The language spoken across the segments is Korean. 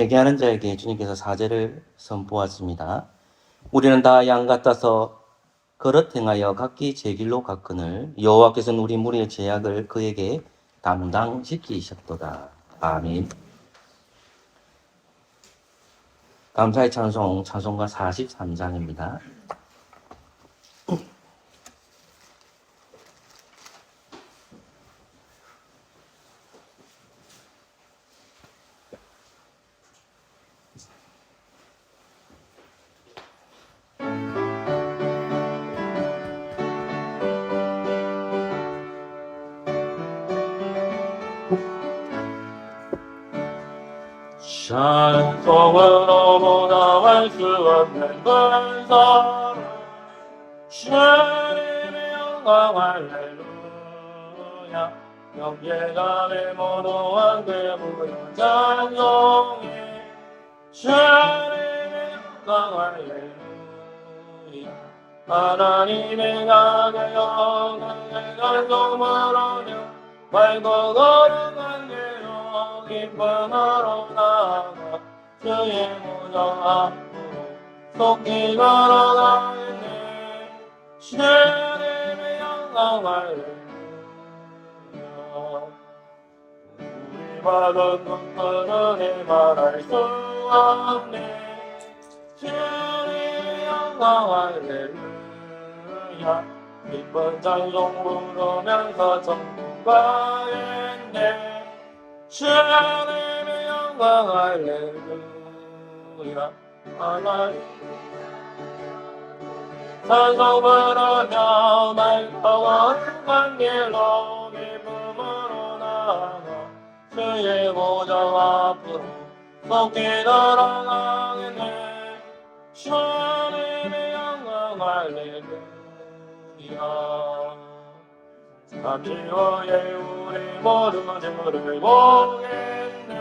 회개하는 자에게 주님께서 사죄를 선포하십니다. 우리는 다 양 같아서 그릇 행하여 각기 제 길로 갔거늘 여호와께서는 우리 무리의 죄악을 그에게 담당시키셨도다. 아멘. 감사의 찬송가 43장입니다. 찬송으로 무너할 수 없는 근사를 주님의 영광 할렐루야 영예감의 무노한 그 부름 찬송해 주님의 영광 할렐루야 하나님의 나라 영광의 간송으로며 맑고 거룩한 대로 기쁨으로 나아가 주의 무정 앞으로 속히 걸어가겠네 주님의 영광 할렐루야 우리 받은 큰 은혜 말할 수 없네 주님의 영광 할렐루야 기쁜 찬송 부르면서 천국 가겠네 주님의 영광 할렐루야 하나님 찬송 부르며 맑고 거룩한 길로 기쁨으로 나아가 주의 보좌 앞으로 속히 들어가겠네 주님의 영광 할렐루야 잠시 후에 우리 모두 주를 보겠네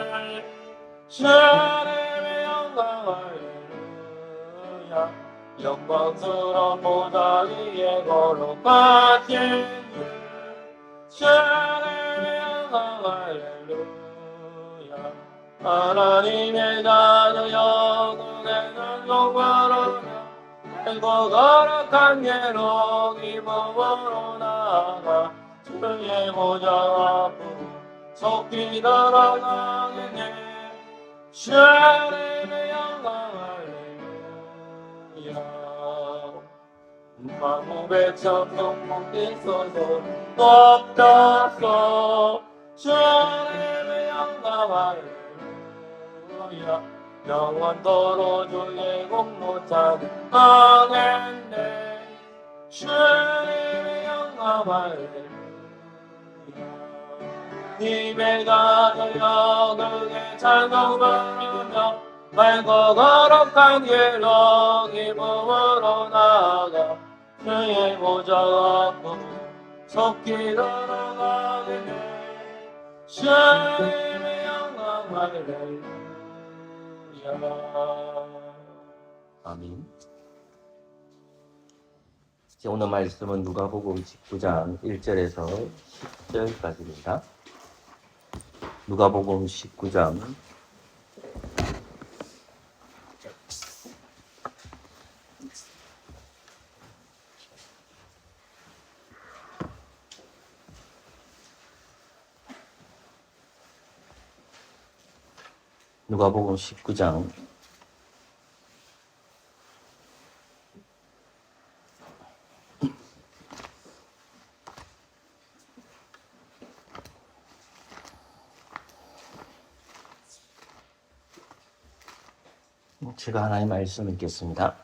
주님의 영광 할렐루야 영광스러운 보좌 위에 거룩하신 주님의 영광 할렐루야 하나님의 자녀 영광의 찬송 부르며 맑고 거룩한 예로 기쁨으로 나아가 주의 보좌 앞으로 속히 들어가겠네 주님의 영광 할렐루야 만국의 천국 복기소서 높여서 주님의 영광 할렐루야 영원토록 주의 공로 찬양하겠네 주님의 영광 할렐루야 님의 가정 영광의 찬송 부르며 맑고 거룩한 길로 기쁨으로 나아가 주의 보좌 앞으로 속히 들어가겠네 주님의 영광 할렐루야 아멘. 오늘 말씀은 누가복음 19장 1절에서 10절까지입니다. 누가복음 19장 19장 제가 하나의 말씀 읽겠습니다.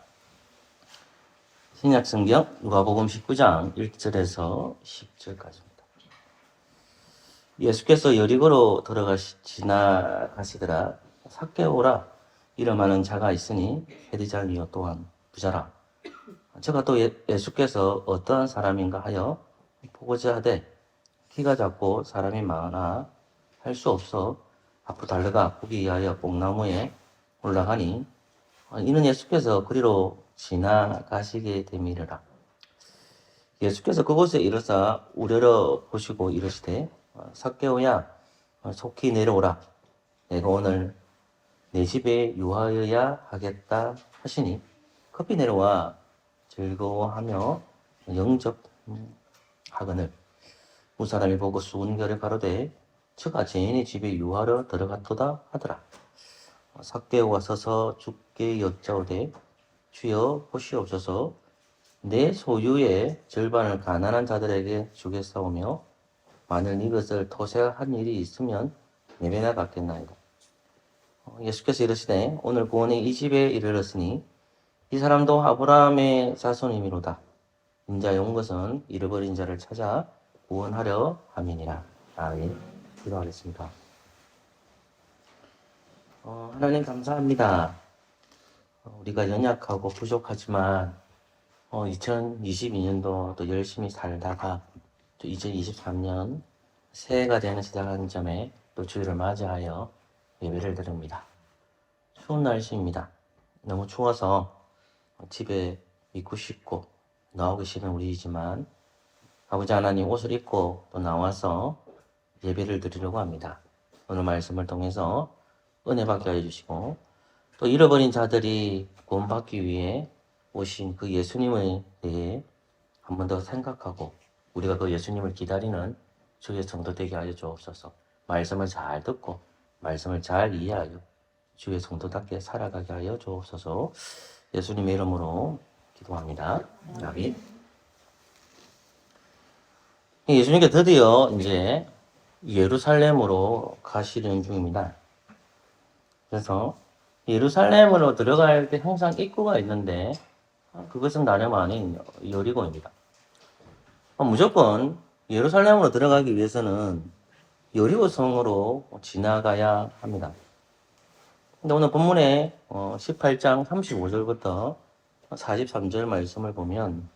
신약성경 누가복음 19장 1절에서 10절까지입니다. 예수께서 여리고로 지나가시더라. 삭개오라 이름하는 자가 있으니 헤디잘리오 또한 부자라. 저가 또 예수께서 어떠한 사람인가 하여 보고자 하되 키가 작고 사람이 많아 할 수 없어 앞으로 달려가 보기 위하여 뽕나무에 올라가니 이는 예수께서 그리로 지나가시게 됨이라. 예수께서 그곳에 이르사 우러러 보시고 이르시되 삭개오야 속히 내려오라. 내가 오늘 내 집에 유하여야 하겠다 하시니 급히 내려와 즐거워하며 영접하거늘 무사람이 보고 수군결에 가로되 저가 죄인의 집에 유하러 들어갔도다 하더라. 삭개오가 서서 주께 여짜오되 주여 보시옵소서 내 소유의 절반을 가난한 자들에게 주겠사오며 만일 이것을 토색한 일이 있으면 내배나 받겠나이다. 예수께서 이르시되 오늘 구원이 이 집에 이르렀으니 이 사람도 아브라함의 자손이미로다. 인자에 온 것은 잃어버린 자를 찾아 구원하려 함이니라. 아멘. 기도하겠습니다. 하나님 감사합니다. 우리가 연약하고 부족하지만 2022년도 또 열심히 살다가 또 2023년 새해가 되는 시작하는 점에 또 주일을 맞이하여 예배를 드립니다. 추운 날씨입니다. 너무 추워서 집에 있고 싶고 나오기 싫은 우리이지만 아버지 하나님 옷을 입고 또 나와서 예배를 드리려고 합니다. 오늘 말씀을 통해서 은혜 받게 해주시고 또 잃어버린 자들이 구원받기 위해 오신 그 예수님에 대해 한 번 더 생각하고 우리가 그 예수님을 기다리는 주의 성도 되게 하여 주옵소서. 말씀을 잘 듣고 말씀을 잘 이해하여 주의 성도답게 살아가게 하여 주옵소서. 예수님의 이름으로 기도합니다. 아멘. 예수님께 드디어 이제 예루살렘으로 가시는 중입니다. 그래서 예루살렘으로 들어갈 때 항상 입구가 있는데 그것은 다름 아닌 여리고입니다. 무조건 예루살렘으로 들어가기 위해서는 여리고 성으로 지나가야 합니다. 근데 오늘 본문에 18장 35절부터 43절 말씀을 보면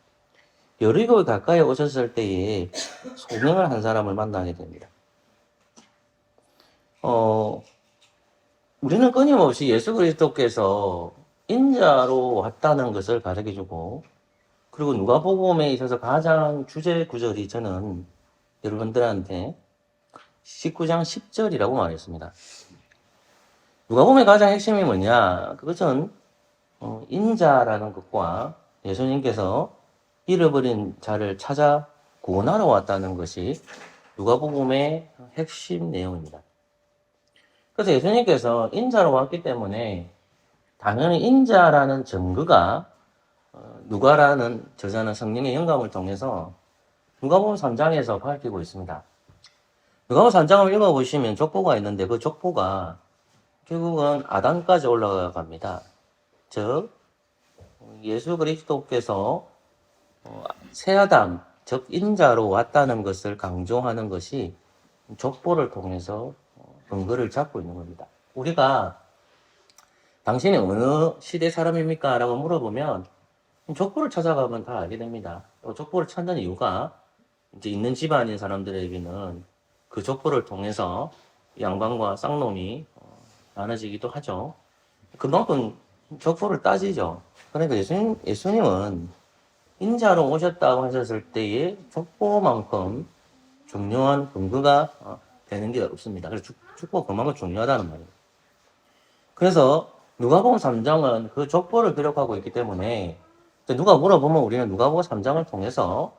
여리고에 가까이 오셨을 때에 소명을 한 사람을 만나게 됩니다. 우리는 끊임없이 예수 그리스도께서 인자로 왔다는 것을 가르쳐주고 그리고 누가복음에 있어서 가장 주제 구절이 저는 여러분들한테 19장 10절이라고 말했습니다. 누가복음의 가장 핵심이 뭐냐? 그것은 인자라는 것과 예수님께서 잃어버린 자를 찾아 구원하러 왔다는 것이 누가복음의 핵심 내용입니다. 그래서 예수님께서 인자로 왔기 때문에 당연히 인자라는 증거가 누가라는 저자는 성령의 영감을 통해서 누가복음 3장에서 밝히고 있습니다. 누가복음 3장을 읽어보시면 족보가 있는데 그 족보가 결국은 아담까지 올라갑니다. 즉 예수 그리스도께서 새아담, 즉 인자로 왔다는 것을 강조하는 것이 족보를 통해서 근거를 잡고 있는 겁니다. 우리가 당신이 어느 시대 사람입니까? 라고 물어보면 족보를 찾아가면 다 알게 됩니다. 족보를 찾는 이유가 이제 있는 집안인 사람들에게는 그 족보를 통해서 양반과 쌍놈이 나눠지기도 하죠. 그만큼 족보를 따지죠. 그러니까 예수님은 인자로 오셨다고 하셨을 때에 족보만큼 중요한 근거가 되는 게 없습니다. 그래서 족보가 그만큼 중요하다는 말이에요. 그래서 누가복음 3장은 그 족보를 기록하고 있기 때문에 누가 물어보면 우리는 누가복음 3장을 통해서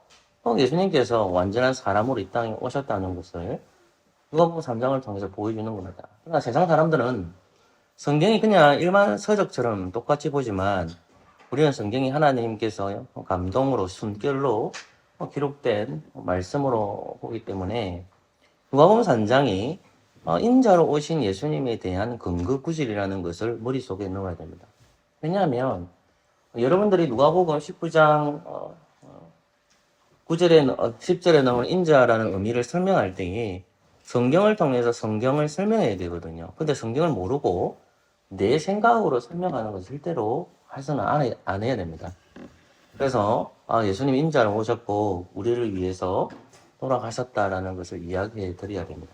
예수님께서 완전한 사람으로 이 땅에 오셨다는 것을 누가복음 3장을 통해서 보여주는 겁니다. 그러니까 세상 사람들은 성경이 그냥 일반 서적처럼 똑같이 보지만 우리는 성경이 하나님께서 감동으로 순결로 기록된 말씀으로 보기 때문에 누가복음 3장이 인자로 오신 예수님에 대한 근거 구절이라는 것을 머릿속에 넣어야 됩니다. 왜냐하면 여러분들이 누가복음 19장 9절에 10절에 나오는 인자라는 의미를 설명할 때에 성경을 통해서 성경을 설명해야 되거든요. 근데 성경을 모르고 내 생각으로 설명하는 것을 절대로 해서는 안 해야 됩니다. 그래서 예수님 인자로 오셨고 우리를 위해서 돌아가셨다라는 것을 이야기해 드려야 됩니다.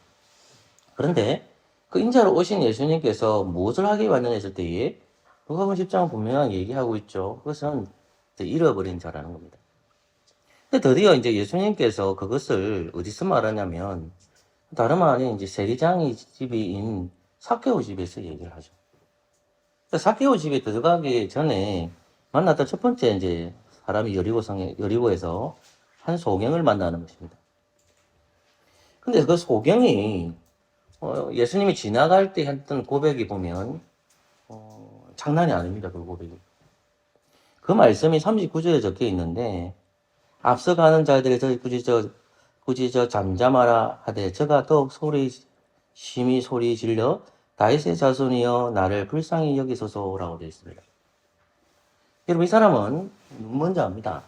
그런데 그 인자로 오신 예수님께서 무엇을 하기 완전했을 때에 누가복음 10장 분명하게 얘기하고 있죠. 그것은 잃어버린 자라는 겁니다. 근데 드디어 이제 예수님께서 그것을 어디서 말하냐면 다름 아닌 이제 세리장의 집인 삭개오 집에서 얘기를 하죠. 삭개오 집에 들어가기 전에 만났던 첫 번째 이제 사람이 여리고에서 한 소경을 만나는 것입니다. 근데 그 소경이 예수님이 지나갈 때 했던 고백이 보면 장난이 아닙니다. 그 고백이. 그 말씀이 39절에 적혀 있는데 앞서가는 자들이 굳이 저 잠잠하라 하되 저가 더욱 심히 소리 질러 다윗의 자손이여 나를 불쌍히 여기소서라고 되어 있습니다. 여러분 이 사람은 눈먼 자입니다.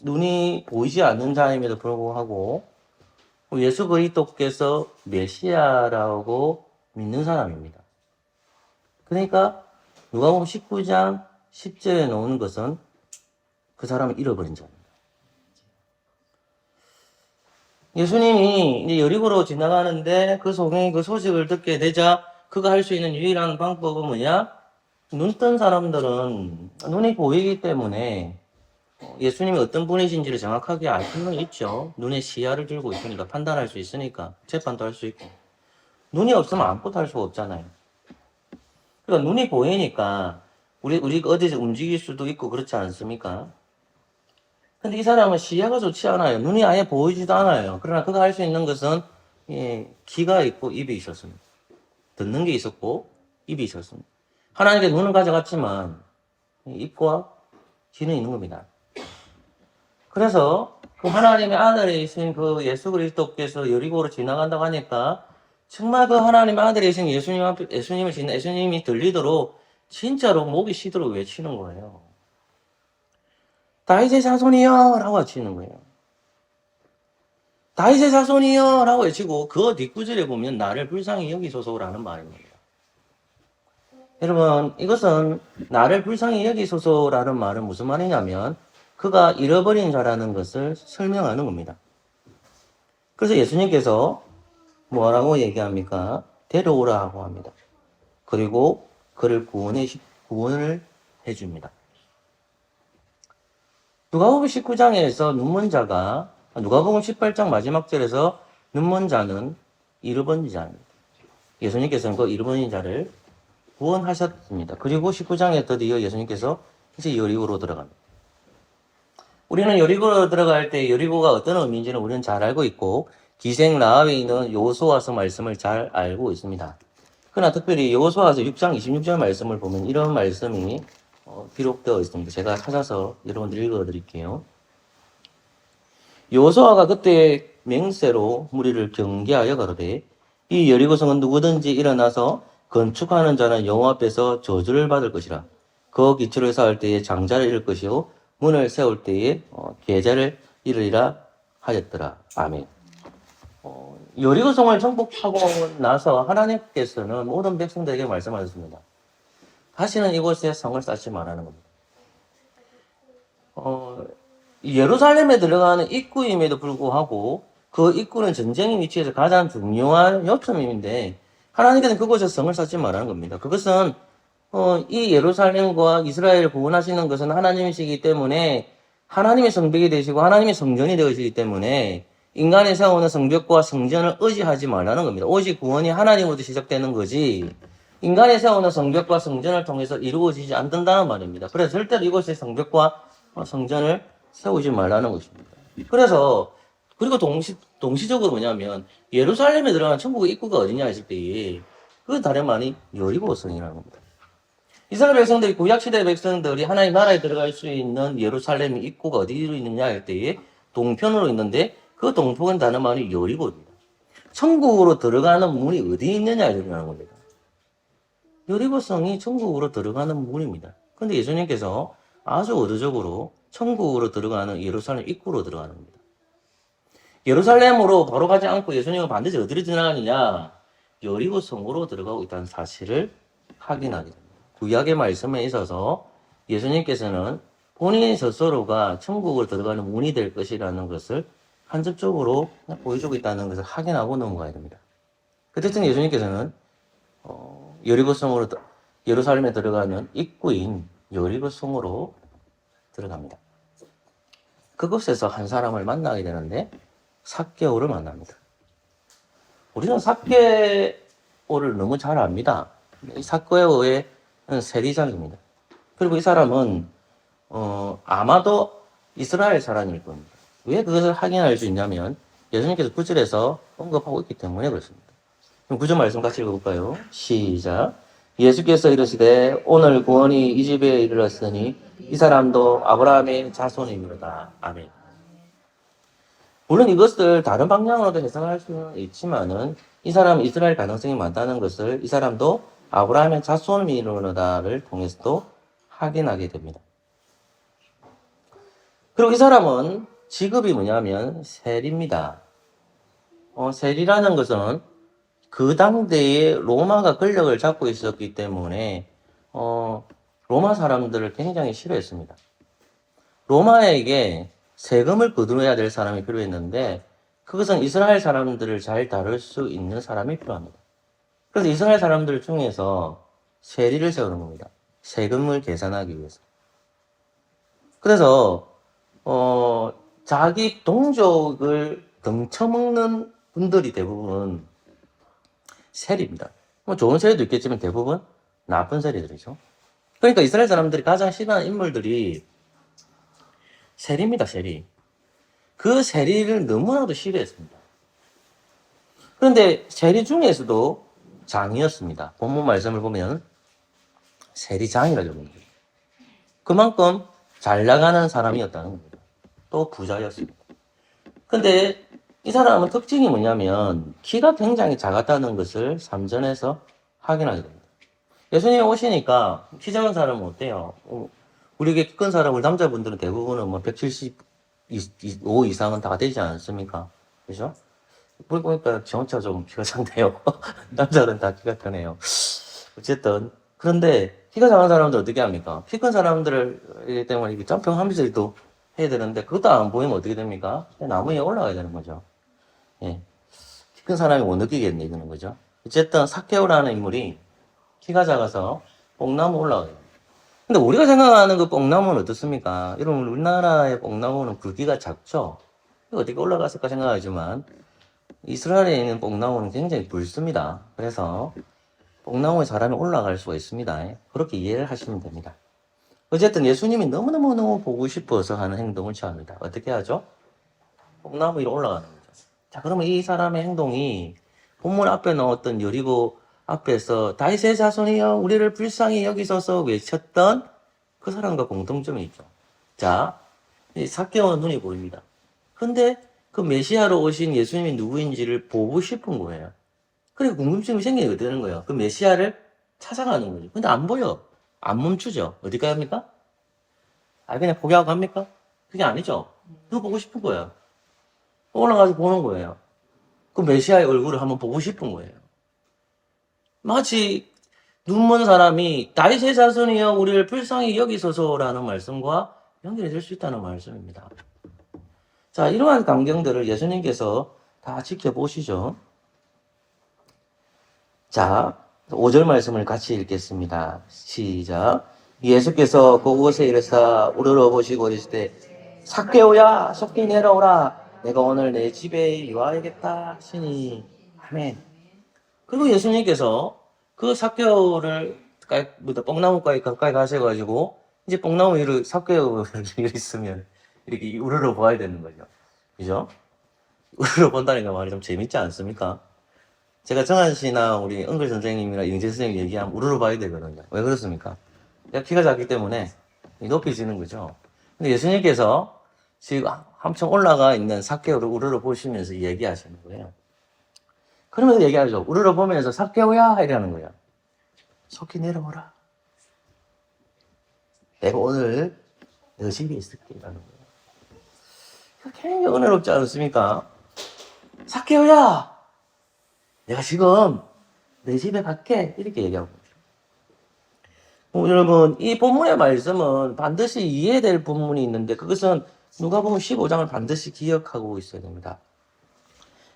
눈이 보이지 않는 자임에도 불구하고 예수 그리스도께서 메시아라고 믿는 사람입니다. 그러니까 누가복음 19장 10절에 나오는 것은 그 사람을 잃어버린 자입니다. 예수님이 이제 여리고로 지나가는데 그 소경이 그 소식을 듣게 되자 그가 할 수 있는 유일한 방법은 뭐냐? 눈 뜬 사람들은 눈이 보이기 때문에 예수님이 어떤 분이신지를 정확하게 알 수는 있죠. 눈에 시야를 들고 있으니까 판단할 수 있으니까 재판도 할 수 있고. 눈이 없으면 아무것도 할 수가 없잖아요. 그러니까 눈이 보이니까 우리가 어디서 움직일 수도 있고 그렇지 않습니까? 근데 이 사람은 시야가 좋지 않아요. 눈이 아예 보이지도 않아요. 그러나 그가 할 수 있는 것은 귀가 있고 입이 있었습니다. 듣는 게 있었고 입이 있었습니다. 하나님께 눈은 가져갔지만 입과 귀는 있는 겁니다. 그래서 그 하나님의 아들이신 그 예수 그리스도께서 여리고로 지나간다고 하니까 정말 그 하나님의 아들이신 예수님이 들리도록 진짜로 목이 쉬도록 외치는 거예요. 다윗의 자손이여 라고 외치는 거예요. 다윗의 자손이여 라고 외치고 그 뒷구절에 보면 나를 불쌍히 여기소서라는 말입니다. 여러분 이것은 나를 불쌍히 여기소서라는 말은 무슨 말이냐면 그가 잃어버린 자라는 것을 설명하는 겁니다. 그래서 예수님께서 뭐라고 얘기합니까? 데려오라고 합니다. 그리고 그를 구원을 해줍니다. 누가복음 19장에서 눈먼 자가 누가복음 18장 마지막 절에서 눈먼 자는 잃어버린 자입니다. 예수님께서는 그 잃어버린 자를 구원하셨습니다. 그리고 19장에 드디어 예수님께서 이제 여리고로 들어갑니다. 우리는 여리고로 들어갈 때 여리고가 어떤 의미인지는 우리는 잘 알고 있고 기생 라합에 있는 여호수아서 말씀을 잘 알고 있습니다. 그러나 특별히 여호수아서 6장 26절 말씀을 보면 이런 말씀이 기록되어 있습니다. 제가 찾아서 여러분들 읽어드릴게요. 여호수아가 그때 맹세로 무리를 경계하여 가로되 이 여리고성은 누구든지 일어나서 건축하는 자는 여호와 앞에서 저주를 받을 것이라. 그 기초를 쌓을 때에 장자를 잃을 것이요 문을 세울 때에 계좌를 잃으리라 하였더라. 아멘. 여리고성을 정복하고 나서 하나님께서는 모든 백성들에게 말씀하셨습니다. 다시는 이곳에 성을 쌓지 말라는 겁니다. 예루살렘에 들어가는 입구임에도 불구하고 그 입구는 전쟁의 위치에서 가장 중요한 요점인데 하나님께서는 그곳에 성을 쌓지 말라는 겁니다. 그것은 이 예루살렘과 이스라엘을 구원하시는 것은 하나님이시기 때문에 하나님의 성벽이 되시고 하나님의 성전이 되시기 때문에 인간이 세우는 성벽과 성전을 의지하지 말라는 겁니다. 오직 구원이 하나님으로부터 시작되는 거지 인간이 세우는 성벽과 성전을 통해서 이루어지지 않는다는 말입니다. 그래서 절대로 이곳에 성벽과 성전을 세우지 말라는 것입니다. 그래서 그리고 동시적으로 뭐냐면 예루살렘에 들어간 천국의 입구가 어디냐 했을 때에 그건 다름 아닌 여리고성이라는 겁니다. 이스라엘 백성들이 구약시대 백성들이 하나님 나라에 들어갈 수 있는 예루살렘의 입구가 어디로 있느냐 할 때에 동편으로 있는데 그 동편은 다름 아닌 여리고입니다. 천국으로 들어가는 문이 어디 있느냐 이러는 겁니다. 여리고성이 천국으로 들어가는 문입니다. 근데 예수님께서 아주 의도적으로 천국으로 들어가는 예루살렘 입구로 들어가는 겁니다. 예루살렘으로 바로 가지 않고 예수님은 반드시 어디로 지나가느냐? 여리고성으로 들어가고 있다는 사실을 확인하게 됩니다. 구약의 말씀에 있어서 예수님께서는 본인 스스로가 천국으로 들어가는 문이 될 것이라는 것을 간접적으로 보여주고 있다는 것을 확인하고 넘어가야 됩니다. 그때쯤 예수님께서는 예루살렘에 들어가는 입구인 여리고성으로 들어갑니다. 그곳에서 한 사람을 만나게 되는데 삭개오를 만납니다. 우리는 사케오를 너무 잘 압니다. 이 사케오의 세리장입니다. 그리고 이 사람은 아마도 이스라엘 사람일 겁니다. 왜 그것을 확인할 수 있냐면 예수님께서 구절에서 언급하고 있기 때문에 그렇습니다. 그럼 구절 말씀 같이 읽어볼까요? 시작. 예수께서 이르시되 오늘 구원이 이 집에 이르렀으니 이 사람도 아브라함의 자손이니라. 아멘. 물론 이것을 다른 방향으로도 해석할 수는 있지만은 이 사람 이스라엘 가능성이 많다는 것을 이 사람도 아브라함의 자손이로다를 통해서도 확인하게 됩니다. 그리고 이 사람은 직업이 뭐냐면 세리입니다. 세리라는 것은 그 당대에 로마가 권력을 잡고 있었기 때문에 로마 사람들을 굉장히 싫어했습니다. 로마에게 세금을 거두어야 될 사람이 필요했는데 그것은 이스라엘 사람들을 잘 다룰 수 있는 사람이 필요합니다. 그래서 이스라엘 사람들 중에서 세리를 세우는 겁니다. 세금을 계산하기 위해서. 그래서 자기 동족을 등쳐먹는 분들이 대부분 세리입니다. 뭐 좋은 세리도 있겠지만 대부분 나쁜 세리들이죠. 그러니까 이스라엘 사람들이 가장 싫어하는 인물들이 세리입니다, 세리. 그 세리를 너무나도 싫어했습니다. 그런데 세리 중에서도 장이었습니다. 본문 말씀을 보면 세리장이라고 합니다. 그만큼 잘 나가는 사람이었다는 겁니다. 또 부자였습니다. 근데 이 사람은 특징이 뭐냐면 키가 굉장히 작았다는 것을 3절에서 확인하게 됩니다. 예수님이 오시니까 키 작은 사람은 어때요? 우리에게 키 큰 사람, 우리 남자분들은 대부분은 뭐 175 이상은 다 되지 않습니까? 그죠? 보니까 저 혼자 좀 키가 작네요. 남자들은 다 키가 크네요. 어쨌든. 그런데 키가 작은 사람들 어떻게 합니까? 키 큰 사람들 때문에 이렇게 점핑하면서 또 해야 되는데 그것도 안 보이면 어떻게 됩니까? 나무 위에 올라가야 되는 거죠. 예. 키 큰 사람이 못 느끼겠네, 이러는 거죠. 어쨌든 사케오라는 인물이 키가 작아서 뽕나무 올라가요. 근데 우리가 생각하는 그 뽕나무는 어떻습니까? 여러분, 우리나라의 뽕나무는 굵기가 작죠? 어떻게 올라갔을까 생각하지만, 이스라엘에 있는 뽕나무는 굉장히 굵습니다. 그래서 뽕나무에 사람이 올라갈 수가 있습니다. 그렇게 이해를 하시면 됩니다. 어쨌든 예수님이 너무너무 보고 싶어서 하는 행동을 취합니다. 어떻게 하죠? 뽕나무 위로 올라가는 거죠. 자, 그러면 이 사람의 행동이 본문 앞에 나왔던 여리고 앞에서 다윗의 자손이여 우리를 불쌍히 여기소서 외쳤던 그 사람과 공통점이 있죠. 자, 이 삭개오는 눈이 보입니다. 근데 그 메시아로 오신 예수님이 누구인지를 보고 싶은 거예요. 그래 궁금증이 생기게 되는 거예요. 그 메시아를 찾아가는 거죠. 근데 안 보여. 안 멈추죠. 어디까지 합니까? 그냥 포기하고 갑니까? 그게 아니죠. 그거 보고 싶은 거예요. 올라가서 보는 거예요. 그 메시아의 얼굴을 한번 보고 싶은 거예요. 마치 눈먼 사람이 다윗의 자손이여 우리를 불쌍히 여기소서라는 말씀과 연결이 될 수 있다는 말씀입니다. 자, 이러한 광경들을 예수님께서 다 지켜보시죠. 자, 5절 말씀을 같이 읽겠습니다. 시작. 예수께서 그곳에 이르사 우러러 보시고 이르시되 삭개오야 속히 내려오라 내가 오늘 내 집에 유하야겠다 하시니 아멘. 그리고 예수님께서 그 삭개오를 뽕나무가에 가까이 가셔가지고 이제 뽕나무 위로 삭개오가 있으면 이렇게 우러러 봐야 되는 거죠. 그죠? 우러러 본다니까 말이 좀 재밌지 않습니까? 제가 정한 씨나 우리 은글 선생님이나 영재 선생님 얘기하면 우러러 봐야 되거든요. 왜 그렇습니까? 내가 키가 작기 때문에 높이지는 거죠. 근데 예수님께서 지금 한층 올라가 있는 삭개오를 우러러 보시면서 얘기하시는 거예요. 그러면서 얘기하죠. 우러러 보면서 삭개오야 이러는 거예요. 속히 내려오라. 내가 오늘 너 집에 있을게 이러는 거예요. 굉장히 은혜롭지 않습니까? 삭개오야 내가 지금 내 집에 갈게 이렇게 얘기하고 여러분 이 본문의 말씀은 반드시 이해될 본문이 있는데 그것은 누가복음 15장을 반드시 기억하고 있어야 됩니다.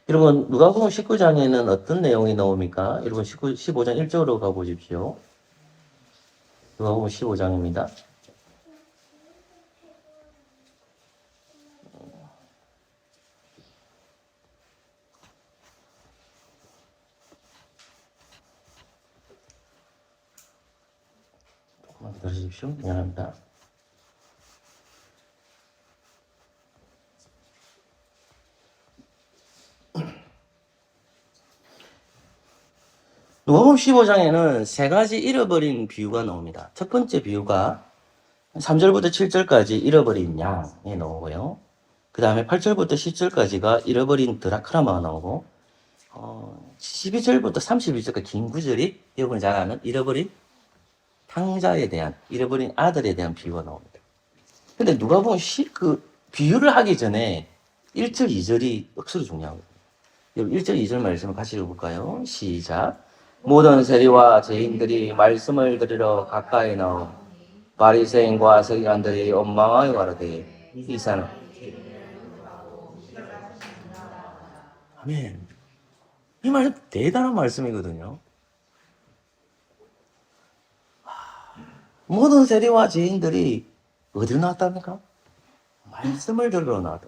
여러분 누가복음 19장에는 어떤 내용이 나옵니까? 여러분 15장 1절로 가보십시오. 누가복음 15장입니다. 들으십시오. 미안합니다. 누가복음 15장에는 세 가지 잃어버린 비유가 나옵니다. 첫 번째 비유가 3절부터 7절까지 잃어버린 양이 나오고요. 그 다음에 8절부터 10절까지가 잃어버린 드라크라마가 나오고 12절부터 32절까지 긴 구절이 여러분이 잘 아는 잃어버린 탕자에 대한, 잃어버린 아들에 대한 비유가 나옵니다. 근데 누가복음 그 비유를 하기 전에 1절, 2절이 억수로 중요하거든요. 1절, 2절 말씀을 같이 읽어볼까요? 시작. 모든 세리와 죄인들이 말씀을 들으러 가까이 나오 바리새인과 서기관들이 원망하여 가로되 이 사람 아멘. 이 말씀 대단한 말씀이거든요. 모든 세리와 죄인들이 어디로 나왔답니까? 말씀을 들으러 나왔다.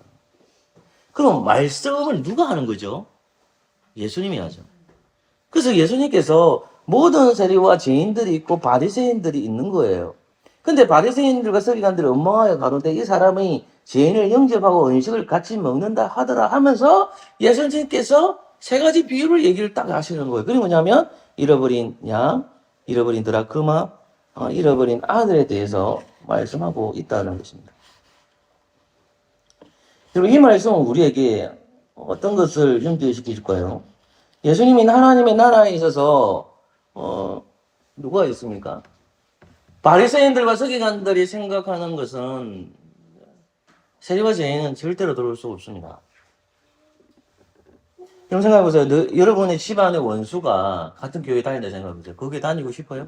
그럼 말씀을 누가 하는 거죠? 예수님이 하죠. 그래서 예수님께서 모든 세리와 죄인들이 있고 바리새인들이 있는 거예요. 근데 바리새인들과 서기관들이 원망하여 가로되 이 사람이 죄인을 영접하고 음식을 같이 먹는다 하더라 하면서 예수님께서 세 가지 비유를 얘기를 딱 하시는 거예요. 그게 뭐냐면 잃어버린 양, 잃어버린 드라크마, 잃어버린 아들에 대해서 말씀하고 있다는 것입니다. 그리고 이 말씀은 우리에게 어떤 것을 염두에 시켜줄까요? 예수님이 하나님의 나라에 있어서 누가 있습니까? 바리새인들과 서기관들이 생각하는 것은 세리와 죄인은 절대로 들어올 수 없습니다. 그럼 생각해보세요. 여러분의 집안의 원수가 같은 교회 다닌다 생각해보세요. 거기에 다니고 싶어요?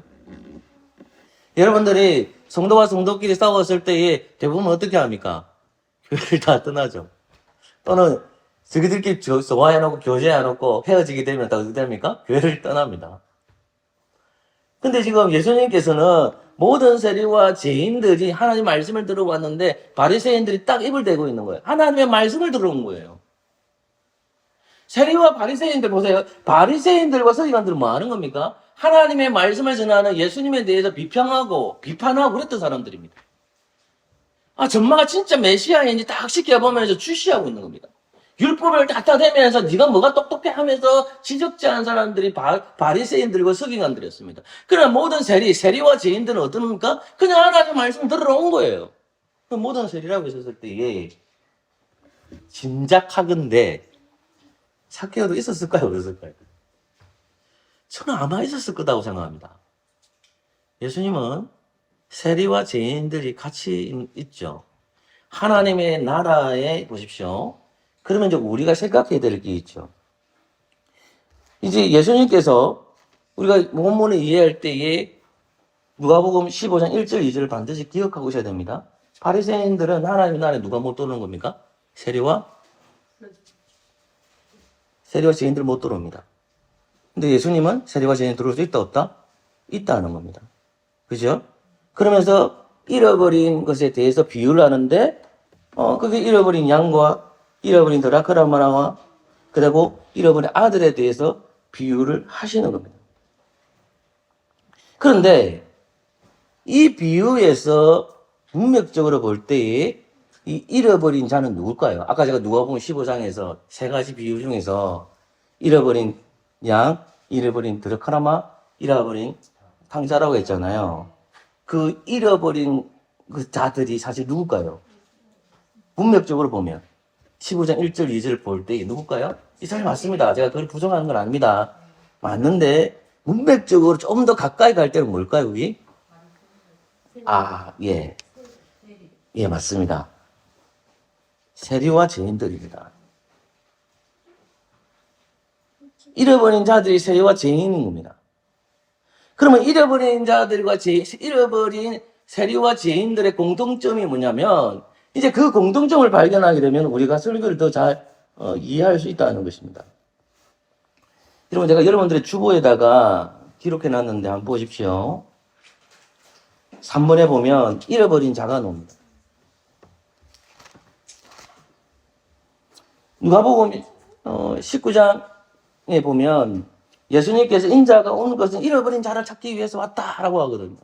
여러분들이 성도와 성도끼리 싸웠을 때에 대부분 어떻게 합니까? 교회를 다 떠나죠. 또는 저희들끼리 소화해놓고 교제해놓고 헤어지게 되면 다 어떻게 됩니까? 교회를 떠납니다. 근데 지금 예수님께서는 모든 세리와 죄인들이 하나님 말씀을 들어왔는데 바리새인들이 딱 입을 대고 있는 거예요. 하나님의 말씀을 들어온 거예요. 세리와 바리새인들 보세요. 바리새인들과 서기관들은 뭐 하는 겁니까? 하나님의 말씀을 전하는 예수님에 대해서 비평하고 비판하고 그랬던 사람들입니다. 전마가 진짜 메시아인지 딱 지켜보면서 주시하고 있는 겁니다. 율법을 갖다 대면서 네가 뭐가 똑똑해 하면서 지적질하는 사람들이 바리새인들과 서기관들이었습니다. 그러나 모든 세리와 죄인들은 어떻습니까? 그냥 하나님의 말씀 들으러 온 거예요. 모든 세리라고 했었을 때에 짐작하건대 삭개오도 있었을까요? 없었을까요? 저는 아마 있었을 거라고 생각합니다. 예수님은 세리와 죄인들이 같이 있죠. 하나님의 나라에 보십시오. 그러면 이제 우리가 생각해야 될 게 있죠. 이제 예수님께서 우리가 본문을 이해할 때에 누가복음 15장 1절 2절을 반드시 기억하고 있어야 됩니다. 바리새인들은 하나님의 나라에 누가 못 들어오는 겁니까? 세리와 죄인들 못 들어옵니다. 근데 예수님은 세리와 죄인 들어올 수 있다 없다? 있다는 겁니다. 그죠? 그러면서 잃어버린 것에 대해서 비유를 하는데 그게 잃어버린 양과 잃어버린 드라크라마와 그리고 잃어버린 아들에 대해서 비유를 하시는 겁니다. 그런데 이 비유에서 문맥적으로 볼 때에 이 잃어버린 자는 누굴까요? 아까 제가 누가복음 15장에서 세 가지 비유 중에서 잃어버린 양, 잃어버린 드라크라마, 잃어버린 탕자라고 했잖아요. 그 잃어버린 그 자들이 사실 누굴까요? 문맥적으로 보면 15장 1절 2절 볼 때 누굴까요? 이 사람이 맞습니다. 제가 그걸 부정하는 건 아닙니다. 맞는데 문맥적으로 좀 더 가까이 갈 때는 뭘까요? 우리? 예, 맞습니다. 세리와 죄인들입니다. 잃어버린 자들이 세리와 죄인인 겁니다. 그러면 잃어버린 자들과 잃어버린 세리와 죄인들의 공통점이 뭐냐면 이제 그 공통점을 발견하게 되면 우리가 설교를 더 잘 이해할 수 있다는 것입니다. 여러분 제가 여러분들의 주보에다가 기록해 놨는데 한번 보십시오. 3번에 보면 잃어버린 자가 나옵니다. 누가복음 19장에 보면 예수님께서 인자가 온 것은 잃어버린 자를 찾기 위해서 왔다라고 하거든요.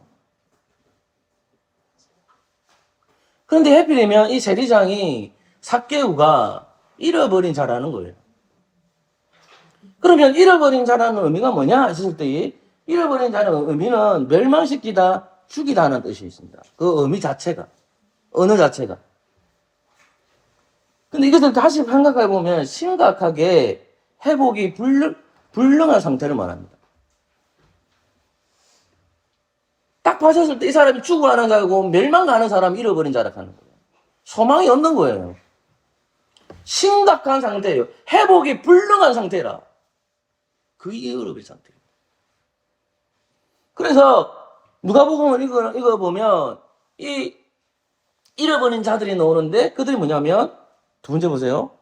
그런데 해필이면 이 세리장이 삭개오가 잃어버린 자라는 거예요. 그러면 잃어버린 자라는 의미가 뭐냐 하셨을 때 잃어버린 자라는 의미는 멸망시키다, 죽이다 하는 뜻이 있습니다. 그 의미 자체가, 언어 자체가. 근데 이것을 다시 생각해 보면 심각하게 회복이 불능한 상태를 말합니다. 딱 봤었을 때 이 사람이 죽어가는 자고 멸망가는 사람이 잃어버린 자라 하는 거예요. 소망이 없는 거예요. 심각한 상태예요. 회복이 불능한 상태라. 그 잃어버린 상태입니다. 그래서 누가복음을 읽어보면 이 잃어버린 자들이 나오는데 그들이 뭐냐면 두 번째 보세요.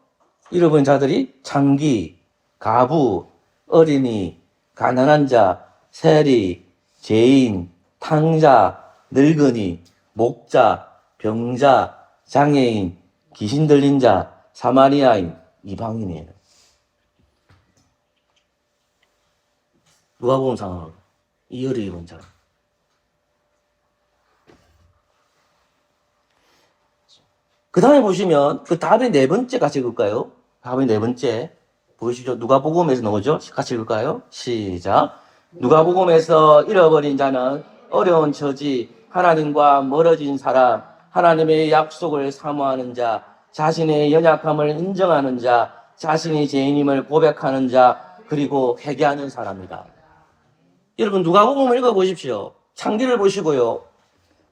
잃어버린 자들이 장기, 가부, 어린이, 가난한 자, 세리, 죄인, 탕자, 늙은이, 목자, 병자, 장애인, 귀신 들린 자, 사마리아인, 이방인이에요. 누가복음 상황 이어를 입은 자. 그 다음에 보시면 그 답의 네 번째 같이 읽을까요? 답의 네 번째 보이시죠? 누가복음에서 나오죠? 같이 읽을까요? 시작. 누가복음에서 잃어버린 자는 어려운 처지, 하나님과 멀어진 사람, 하나님의 약속을 사모하는 자, 자신의 연약함을 인정하는 자, 자신이 죄인임을 고백하는 자, 그리고 회개하는 사람이다. 여러분 누가복음을 읽어보십시오. 창기를 보시고요.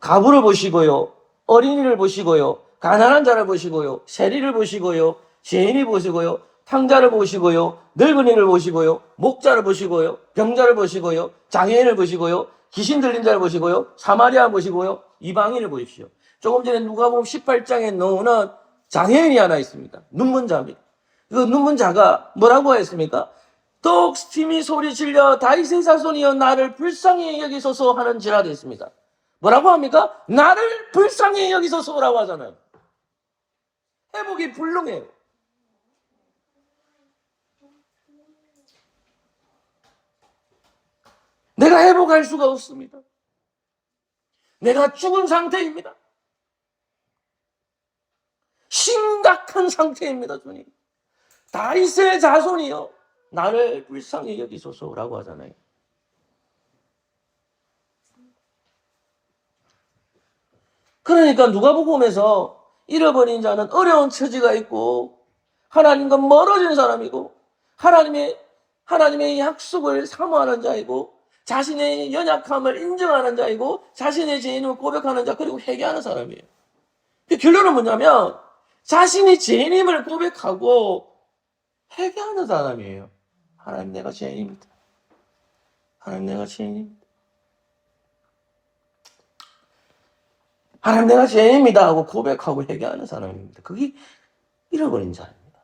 가부를 보시고요. 어린이를 보시고요. 가난한 자를 보시고요. 세리를 보시고요. 죄인이 보시고요. 탕자를 보시고요. 늙은이를 보시고요. 목자를 보시고요. 병자를 보시고요. 장애인을 보시고요. 귀신 들린 자를 보시고요. 사마리아 보시고요. 이방인을 보십시오. 조금 전에 누가복음 18장에 나오는 장애인이 하나 있습니다. 눈먼 자입니다. 그 눈먼 자가 뭐라고 했습니까? 더욱 스팀이 소리 질려 다윗의 자손이여 나를 불쌍히 여기소서 하는지라 됐습니다. 뭐라고 합니까? 나를 불쌍히 여기소서라고 하잖아요. 회복이 불능해요. 내가 회복할 수가 없습니다. 내가 죽은 상태입니다. 심각한 상태입니다, 주님. 다윗의 자손이여 나를 불쌍히 여기소서라고 하잖아요. 그러니까 누가복음에서 잃어버린 자는 어려운 처지가 있고 하나님과 멀어진 사람이고 하나님의 약속을 사모하는 자이고 자신의 연약함을 인정하는 자이고 자신의 죄인을 고백하는 자 그리고 회개하는 사람이에요. 그 결론은 뭐냐면 자신이 죄인임을 고백하고 회개하는 사람이에요. 하나님 내가 죄인입니다. 하나님 내가 죄인입니다. 하나님 내가 죄인입니다 하고 고백하고 회개하는 사람입니다. 그게 잃어버린 자입니다.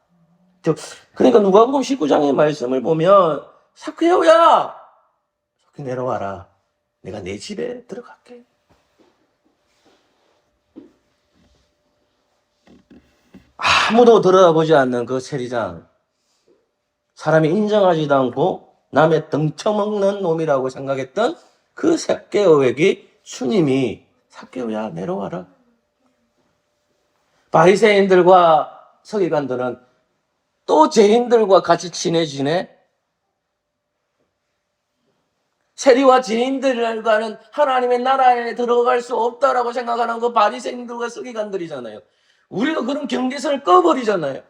그러니까 누가복음 19장의 말씀을 보면 삭개오야 내려와라. 내가 내 집에 들어갈게. 아무도 들어보지 않는 그 세리장, 사람이 인정하지도 않고 남의 등쳐먹는 놈이라고 생각했던 그 삭개오에게 주님이 삭개오야 내려와라. 바리새인들과 서기관들은 또 죄인들과 같이 친해지네. 세리와 죄인들과는 하나님의 나라에 들어갈 수 없다라고 생각하는 그 바리새인들과 서기관들이잖아요. 우리가 그런 경계선을 꺼버리잖아요.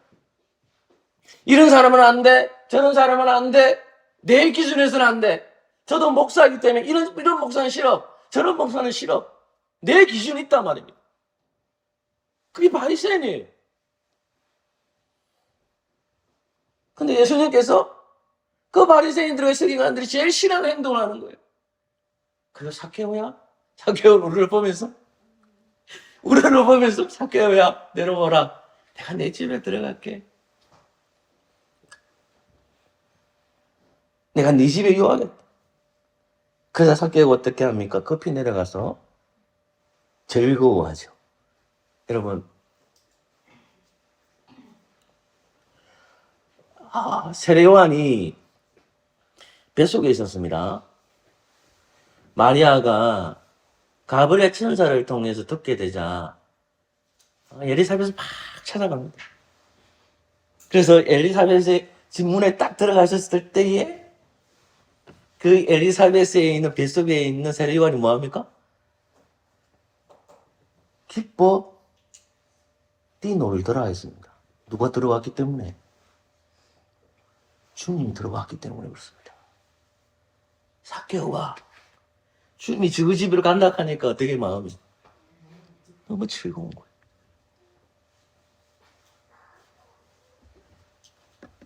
이런 사람은 안 돼. 저런 사람은 안 돼. 내 기준에서는 안 돼. 저도 목사이기 때문에 이런 목사는 싫어. 저런 목사는 싫어. 내 기준이 있단 말입니다. 그게 바리새인이에요. 근데 예수님께서 그 바리새인들과 서기관들이 제일 싫어하는 행동을 하는 거예요. 그래서 삭개오야? 삭개오는 우리를 보면서 삭개오야 내려오라. 내가 내 집에 들어갈게. 내가 네 집에 유하겠다. 그래서 삭개오가 어떻게 합니까? 급히 내려가서 즐거워하죠. 여러분 세례 요한이 뱃속에 있었습니다. 마리아가 가브리엘 천사를 통해서 듣게 되자 엘리사벳을 막 찾아갑니다. 그래서 엘리사벳의 집 문에 딱 들어가셨을 때에 그 엘리사벳에 있는 뱃속에 있는 세례요한이 뭐합니까? 기뻐 뛰놀더라 했습니다. 누가 들어왔기 때문에? 주님이 들어왔기 때문에 그렇습니다. 삭개오가 주님이 그 집으로 간다 하니까 되게 마음이 너무 즐거운 거예요.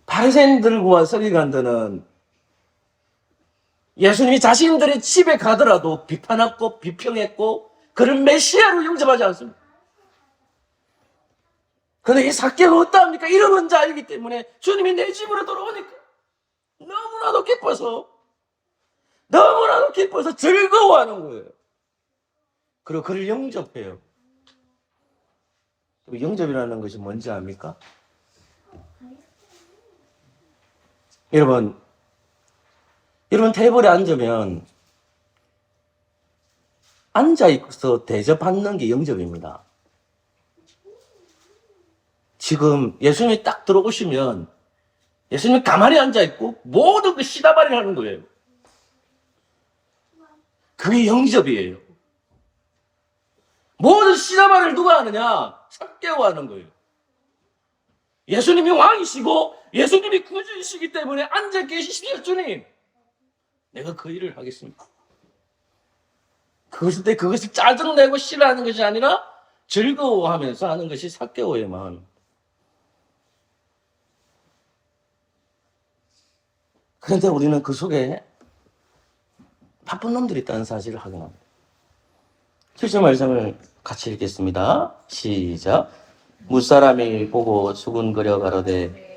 바리새인들과 서기관들은 예수님이 자신들의 집에 가더라도 비판했고 비평했고 그를 메시아로 영접하지 않습니다. 그런데 이 삭개오가 어떠합니까? 이름은 자이기 때문에 주님이 내 집으로 돌아오니까 너무나도 기뻐서 즐거워하는 거예요. 그리고 그를 영접해요. 영접이라는 것이 뭔지 압니까? 여러분 테이블에 앉으면 앉아있어서 대접받는 게 영접입니다. 지금 예수님이 딱 들어오시면 예수님이 가만히 앉아있고 모든 그 시다발이를 하는 거예요. 그게 영접이에요. 모든 시다발을 누가 하느냐? 삭개오가 하는 거예요. 예수님이 왕이시고 예수님이 구주이시기 때문에 앉아 계시십시오, 주님. 내가 그 일을 하겠습니다. 그것을 짜증내고 싫어하는 것이 아니라 즐거워하면서 하는 것이 삭개오의 마음. 그런데 우리는 그 속에 나쁜 놈들이 있다는 사실을 확인합니다. 7절 말씀을 같이 읽겠습니다. 시작. 무사람이 보고 수군거려 가로되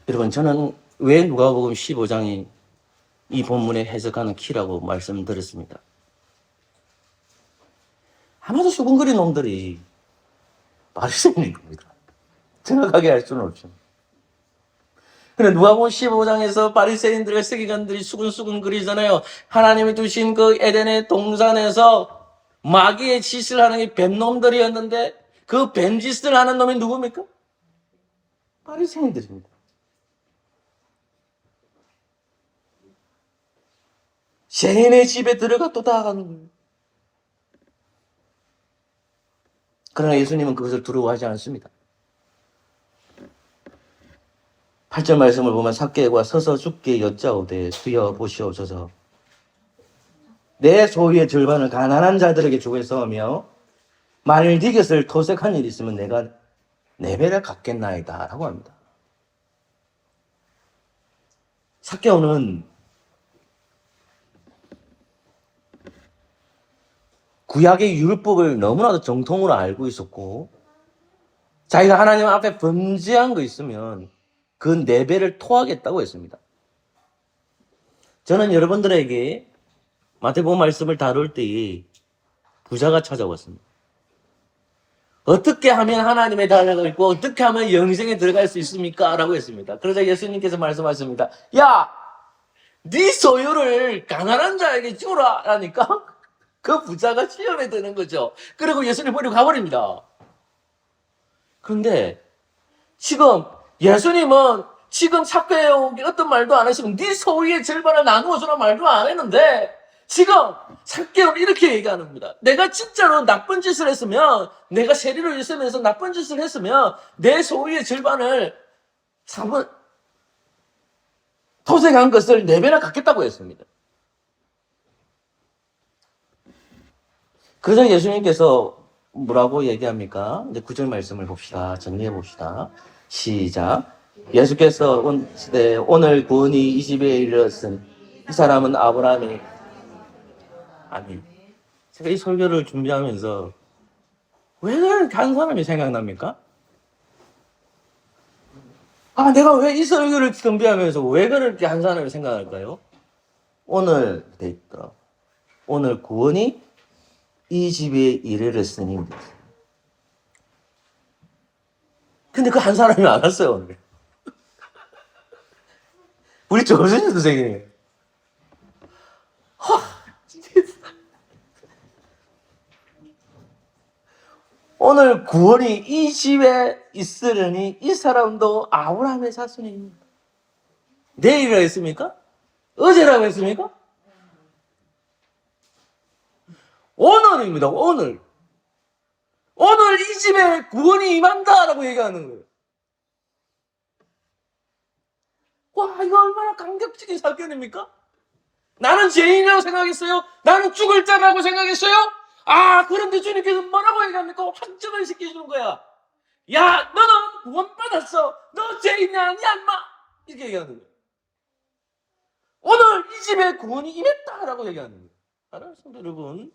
여러분 저는 왜 누가복음 15장이 이 본문에 해석하는 키라고 말씀드렸습니다. 아마도 수군거린 놈들이 바리새인인 겁니다. 정확하게 알 수는 없죠. 근데 누가복음 15장에서 바리새인들과 서기관들이 수군수군 거리잖아요. 하나님이 두신 그 에덴의 동산에서 마귀의 짓을 하는 게 뱀놈들이었는데 그 뱀짓을 하는 놈이 누굽니까? 바리새인들입니다. 죄인의 집에 들어가 또 나아가는 거예요. 그러나 예수님은 그것을 두려워하지 않습니다. 8절 말씀을 보면 삭개오가 서서 주께 여짜오되 주여 보시옵소서 내 소유의 절반을 가난한 자들에게 주겠어 하며 만일 네 것을 토색한 일이 있으면 내가 네 배를 갚겠나이다 라고 합니다. 삭개오는 구약의 율법을 너무나도 정통으로 알고 있었고 자기가 하나님 앞에 범죄한 거 있으면 그 네 배를 토하겠다고 했습니다. 저는 여러분들에게 마태복음 말씀을 다룰 때에 부자가 찾아왔습니다. 어떻게 하면 하나님의 나라가 있고 어떻게 하면 영생에 들어갈 수 있습니까? 라고 했습니다. 그러자 예수님께서 말씀하십니다. 야! 네 소유를 가난한 자에게 주라! 라니까 그 부자가 시험에 드는 거죠. 그리고 예수님 버리고 가버립니다. 그런데 지금 예수님은 지금 삭개오에게 어떤 말도 안 하시고 네 소유의 절반을 나누어 주라 말도 안 했는데 지금 삭개오는 이렇게 얘기하는 겁니다. 내가 진짜로 나쁜 짓을 했으면 내가 세리로 있으면서 나쁜 짓을 했으면 내 소유의 절반을 토색한 것을 네 배나 갚겠다고 했습니다. 그래서 예수님께서 뭐라고 얘기합니까? 이제 9절 말씀을 봅시다. 정리해 봅시다. 시작. 예수께서 오늘 구원이 이 집에 이르렀으니 이 사람은 아브라함이 아멘. 제가 이 설교를 준비하면서 왜 그렇게 한 사람이 생각납니까? 내가 왜 이 설교를 준비하면서 왜 그렇게 한 사람이 생각할까요? 오늘 돼 있더라. 오늘 구원이 이 집에 이르렀으니. 근데 그 한 사람이 안 왔어요, 오늘. 우리 조선희 선생님. 오늘 구원이 이 집에 있으려니 이 사람도 아브라함의 자손입니다. 내일이라고 했습니까? 어제라고 했습니까? 오늘입니다. 오늘 이 집에 구원이 임한다라고 얘기하는 거예요. 와, 이거 얼마나 감격적인 사건입니까? 나는 죄인이라고 생각했어요. 나는 죽을 자라고 생각했어요. 아, 그런데 주님께서 뭐라고 얘기합니까? 확정을 시켜주는 거야. 야, 너는 구원받았어. 너 죄인이 아니야, 인마. 이렇게 얘기하는 거예요. 오늘 이 집에 구원이 임했다라고 얘기하는 거예요. 사랑하는 성도 여러분,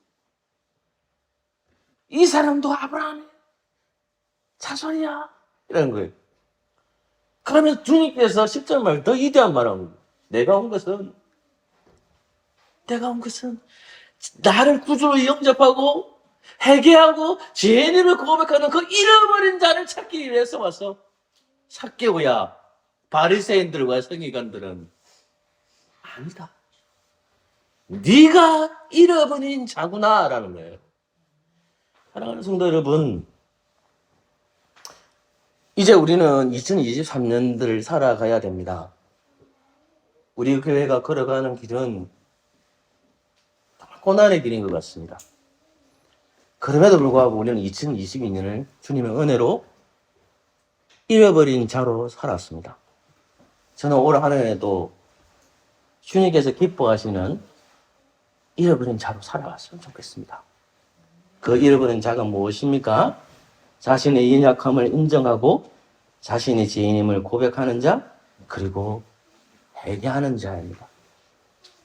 이 사람도 아브라함의 자손이야. 이라는 거예요. 그러면 주님께서 10절 말 더 이대한 말하는 거예요. 내가 온 것은 나를 구주로 영접하고 회개하고 죄인임을 고백하는 그 잃어버린 자를 찾기 위해서 왔어. 삭개오야, 바리새인들과 서기관들은 아니다. 네가 잃어버린 자구나라는 거예요. 사랑하는 성도 여러분, 이제 우리는 2023년들을 살아가야 됩니다. 우리 교회가 걸어가는 길은 정말 고난의 길인 것 같습니다. 그럼에도 불구하고 우리는 2022년을 주님의 은혜로 잃어버린 자로 살았습니다. 저는 올 한 해에도 주님께서 기뻐하시는 잃어버린 자로 살아왔으면 좋겠습니다. 그 잃어버린 자가 무엇입니까? 자신의 연약함을 인정하고 자신의 죄인임을 고백하는 자, 그리고 회개하는 자입니다.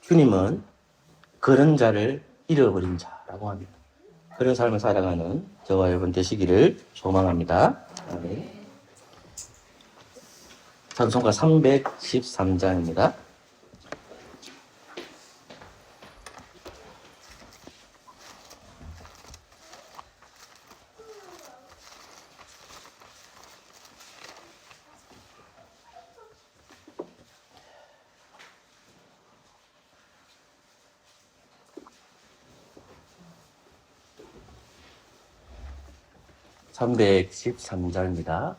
주님은 그런 자를 잃어버린 자라고 합니다. 그런 삶을 살아가는 저와 여러분 되시기를 소망합니다. 아멘. 찬송가 313장입니다. (313장입니다)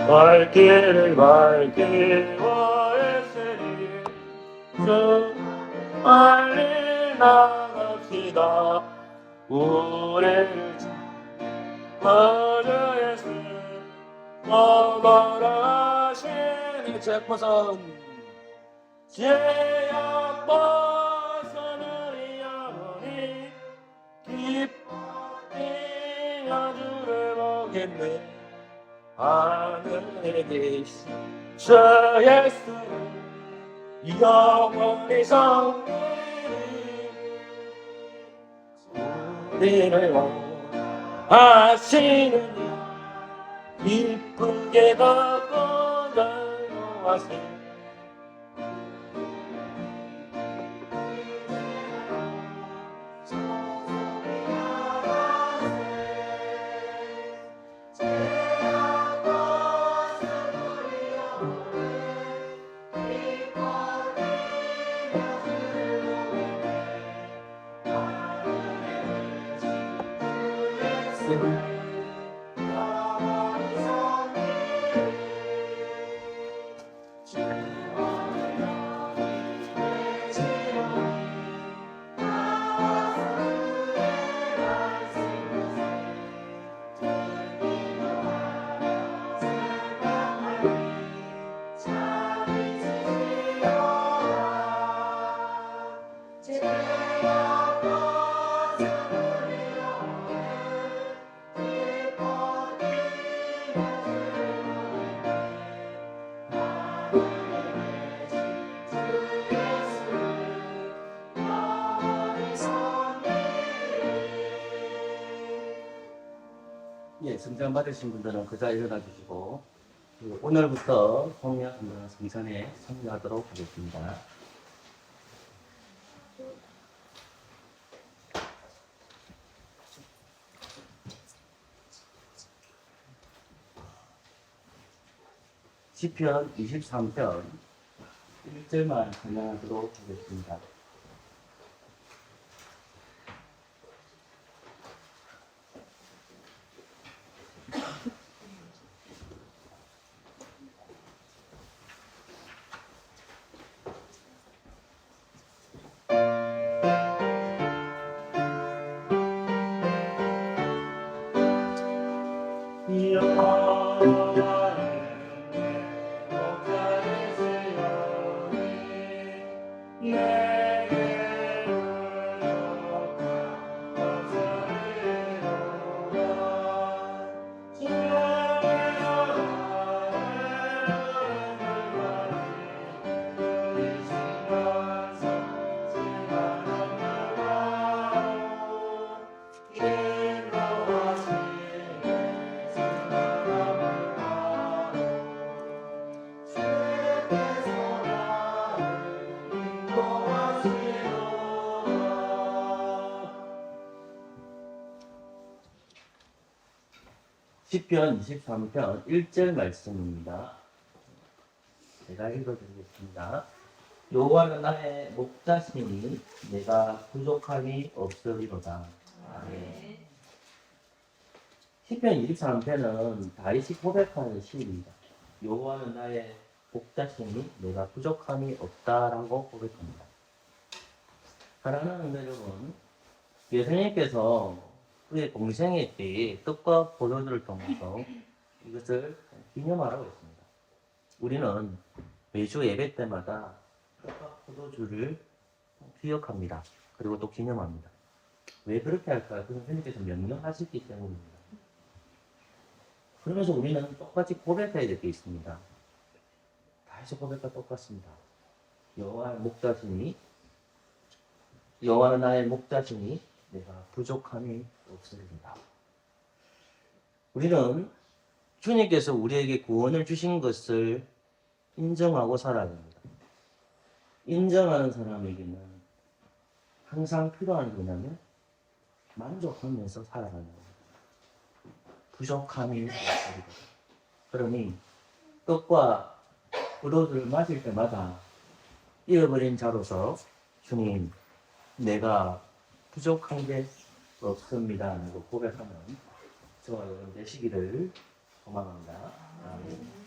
갈 길을 밝히와 애쓰니 저 빨리 나갑시다. 우리를 거저에서 거절하시니 죄포선 죄악 벗어나리 영원히 기뻐하여 주를 보겠네. 하늘에 계신 저 예수 영원히 성리니 우리를 원하시는 기쁘게 걷고 달려와세. 예, 성장 받으신 분들은 그 자리에 일어나 주시고, 오늘부터 성령 성전에 참여하도록 하겠습니다. 시편 23편 1절만 찬양하도록 하겠습니다. 시편 23편 1절 말씀입니다. 제가 읽어드리겠습니다. 여호와는 나의 목자시니 내가 부족함이 없으리로다. 아멘. 시편 23편은 다윗이 고백하는 시입니다. 여호와는 나의 목자시니 내가 부족함이 없다라고 고백합니다. 사랑하는 여러분, 예수님께서 그의 공생의 때에 떡과 포도주를 통해서 이것을 기념하라고 했습니다. 우리는 매주 예배 때마다 떡과 포도주를 기억합니다. 그리고 또 기념합니다. 왜 그렇게 할까요? 그건 선생님께서 명령하셨기 때문입니다. 그러면서 우리는 똑같이 고백해야 될 게 있습니다. 다시 고백과 똑같습니다. 여호와의 목자시니, 여호와는 나의 목자시니 내가 부족함이 없으리로다. 우리는 주님께서 우리에게 구원을 주신 것을 인정하고 살아야 됩니다. 인정하는 사람에게는 항상 필요한 게 뭐냐면 만족하면서 살아가는 겁니다. 부족함이 없으리로다. 그러니 떡과 포도주를 마실 때마다 잃어버린 자로서 주님, 내가 부족한 게 없습니다. 라고 고백하는 저와 여러분 되시기를 소망합니다. 아멘.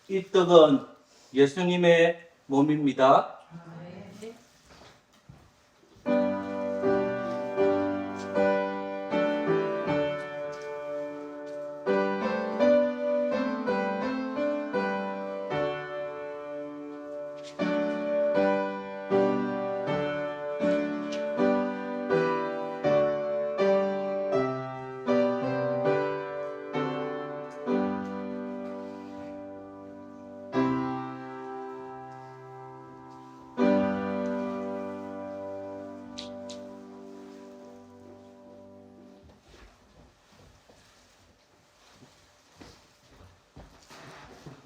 이 떡은 예수님의 몸입니다.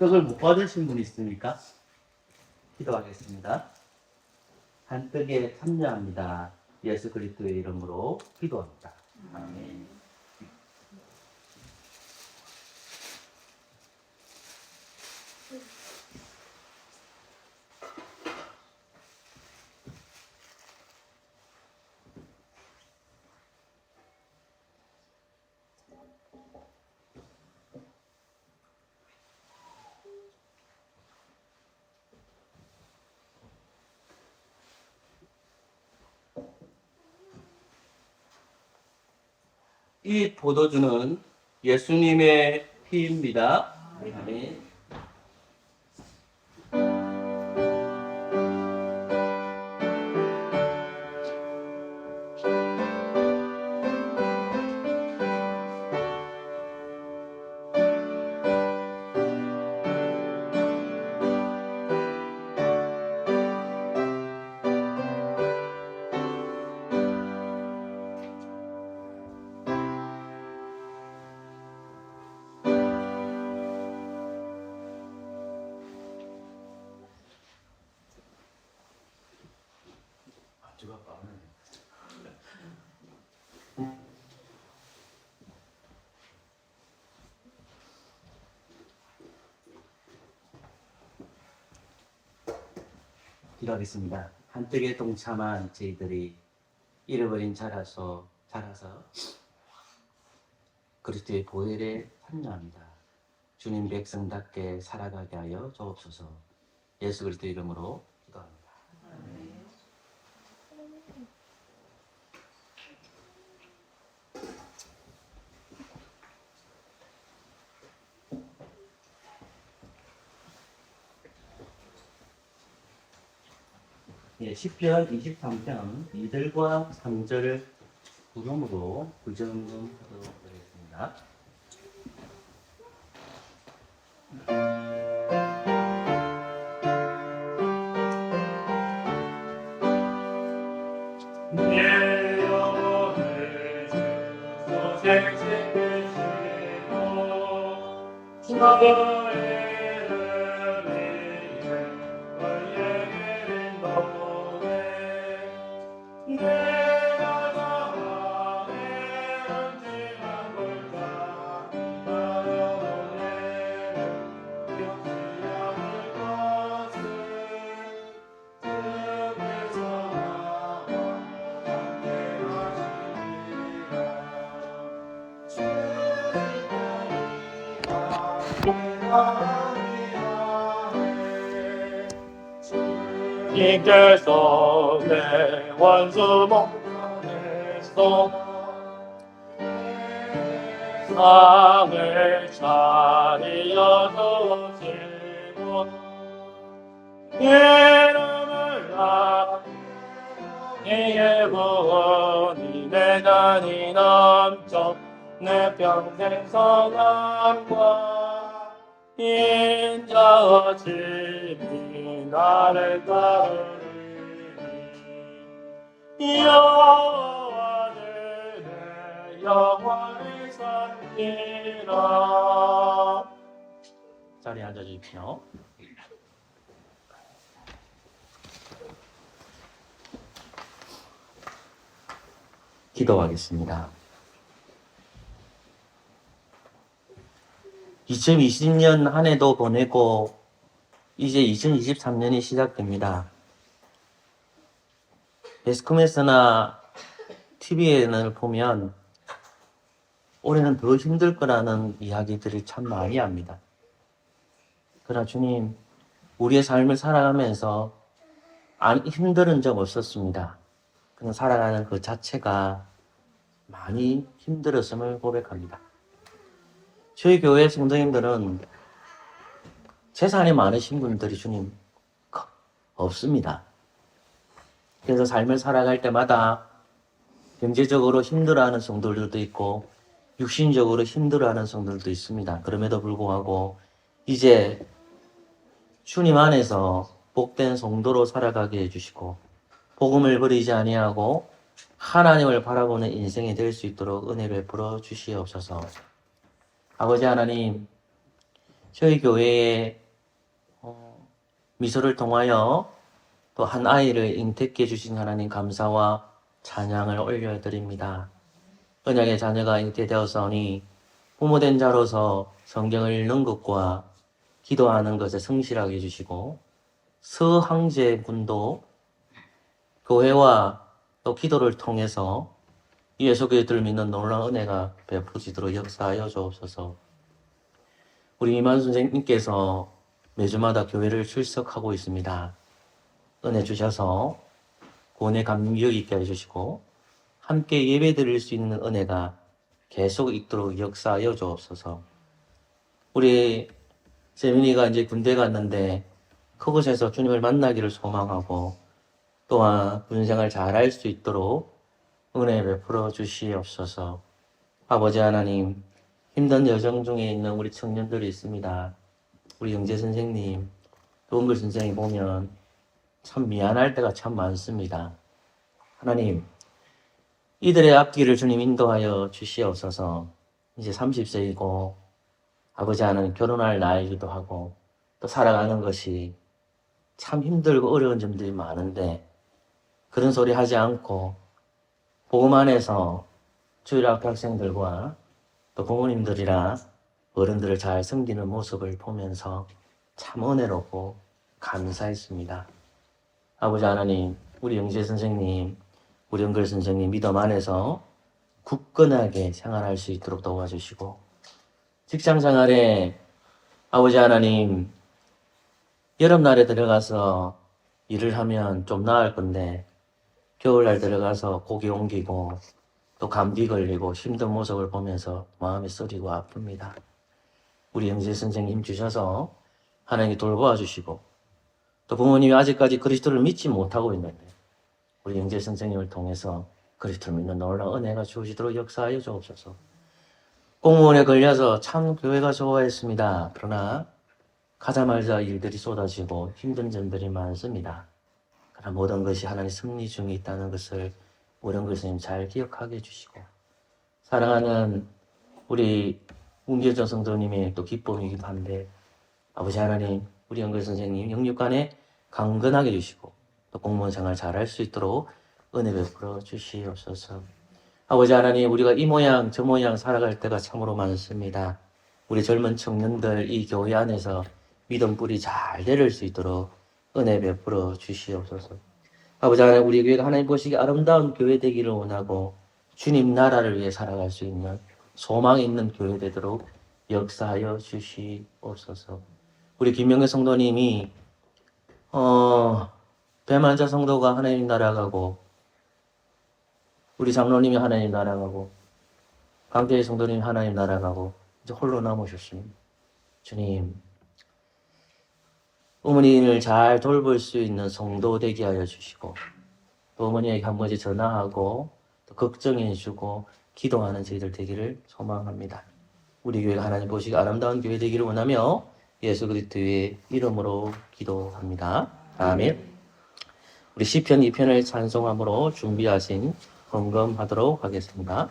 떡을 못 받으신 분 있습니까? 기도하겠습니다. 한 떡에 참여합니다. 예수 그리스도의 이름으로 기도합니다. 아멘. 이 포도주는 예수님의 피입니다. 아멘. 기도하겠습니다. 한때에 동참한 저희들이 잃어버린 자라서 그리스도의 보혈에 참여합니다. 주님 백성답게 살아가게 하여 주옵소서. 예수 그리스도 이름으로 기도합니다. 예, 시편 23편 2절과 3절을 구름으로 구정하도록 하겠습니다. 내 영혼을 주소 생생되시고 주의 이름 위에 원래를 인도해 내가 나의 언제나 볼까 기다려오네는 역시 않을 것을 주님께서 내 원수 목전에서 상을 차리어 주시고 이름을 나의 구원이 내 잔이 넘쳐 내 평생 선함과 인자하심이 나를 따르리니 여호와는 내 영혼을 살리라. 자리에 앉아주십시오. 기도하겠습니다. 2020년 한 해도 보내고 이제 2023년이 시작됩니다. 베스컴에서나 TV에는 보면 올해는 더 힘들 거라는 이야기들을 참 많이 합니다. 그러나 주님, 우리의 삶을 살아가면서 힘든 적 없었습니다. 그냥 살아가는 그 자체가 많이 힘들었음을 고백합니다. 저희 교회 성도님들은 재산이 많으신 분들이 주님 없습니다. 그래서 삶을 살아갈 때마다 경제적으로 힘들어하는 성도들도 있고 육신적으로 힘들어하는 성도들도 있습니다. 그럼에도 불구하고 이제 주님 안에서 복된 성도로 살아가게 해주시고 복음을 버리지 아니하고 하나님을 바라보는 인생이 될 수 있도록 은혜 베풀어 주시옵소서. 아버지 하나님, 저희 교회에 미소를 통하여 또 한 아이를 잉태케 주신 하나님 감사와 찬양을 올려드립니다. 언약의 자녀가 잉태되었사오니 부모된 자로서 성경을 읽는 것과 기도하는 것에 성실하게 해주시고 서항제 군도 교회와 또 기도를 통해서 예수 그리스도를 믿는 놀라운 은혜가 베풀어지도록 역사하여 주옵소서. 우리 이만 선생님께서 매주마다 교회를 출석하고 있습니다. 은혜 주셔서 구원의 감격 있게 해주시고 함께 예배 드릴 수 있는 은혜가 계속 있도록 역사하여 주옵소서. 우리 세민이가 이제 군대 갔는데 그곳에서 주님을 만나기를 소망하고 또한 군생활 잘할 수 있도록 은혜 베풀어 주시옵소서. 아버지 하나님, 힘든 여정 중에 있는 우리 청년들이 있습니다. 우리 영재 선생님, 동글 선생님 보면 참 미안할 때가 참 많습니다. 하나님, 이들의 앞길을 주님 인도하여 주시옵소서. 이제 30세이고 아버지 하나님 결혼할 나이기도 하고 또 살아가는 것이 참 힘들고 어려운 점들이 많은데 그런 소리 하지 않고 복음 안에서 주일학교 학생들과 또 부모님들이랑 어른들을 잘 섬기는 모습을 보면서 참 은혜롭고 감사했습니다. 아버지 하나님, 우리 영재 선생님, 우리 영글 선생님 믿음 안에서 굳건하게 생활할 수 있도록 도와주시고 직장 생활에 아버지 하나님 여름날에 들어가서 일을 하면 좀 나을 건데 겨울날 들어가서 고기 옮기고 또 감기 걸리고 힘든 모습을 보면서 마음이 쓰리고 아픕니다. 우리 영재 선생님 주셔서 하나님이 돌보아 주시고 또 부모님이 아직까지 그리스도를 믿지 못하고 있는데 우리 영재 선생님을 통해서 그리스도를 믿는 놀라운 은혜가 주어지도록 역사하여 주옵소서. 공무원에 걸려서 참 교회가 좋아했습니다. 그러나 가자마자 일들이 쏟아지고 힘든 점들이 많습니다. 그러나 모든 것이 하나님 섭리 중에 있다는 것을 우리 영글 선생님 잘 기억하게 해주시고 사랑하는 우리 문계정 성도님의 또 기쁨이기도 한데 아버지 하나님 우리 영글 선생님 영육간에 강건하게 해주시고 또 공무원 생활 잘할 수 있도록 은혜 베풀어 주시옵소서. 아버지 하나님 우리가 이 모양 저 모양 살아갈 때가 참으로 많습니다. 우리 젊은 청년들 이 교회 안에서 믿음 뿌리 잘 내릴 수 있도록 은혜 베풀어 주시옵소서. 아버지 하나님 우리 교회가 하나님 보시기에 아름다운 교회 되기를 원하고 주님 나라를 위해 살아갈 수 있는 소망이 있는 교회 되도록 역사하여 주시옵소서. 우리 김명애 성도님이 배만자 성도가 하나님 나라 가고 우리 장로님이 하나님 나라 가고 강태희 성도님이 하나님 나라 가고 이제 홀로 남으셨습니다. 주님 어머니를 잘 돌볼 수 있는 성도 되게 하여 주시고 또 어머니에게 한 번씩 전화하고 또 걱정해 주고 기도하는 저희들 되기를 소망합니다. 우리 교회가 하나님 보시기 아름다운 교회 되기를 원하며 예수 그리스도의 이름으로 기도합니다. 아멘. 우리 시편 2편을 찬송함으로 준비하신 헌금하도록 하겠습니다.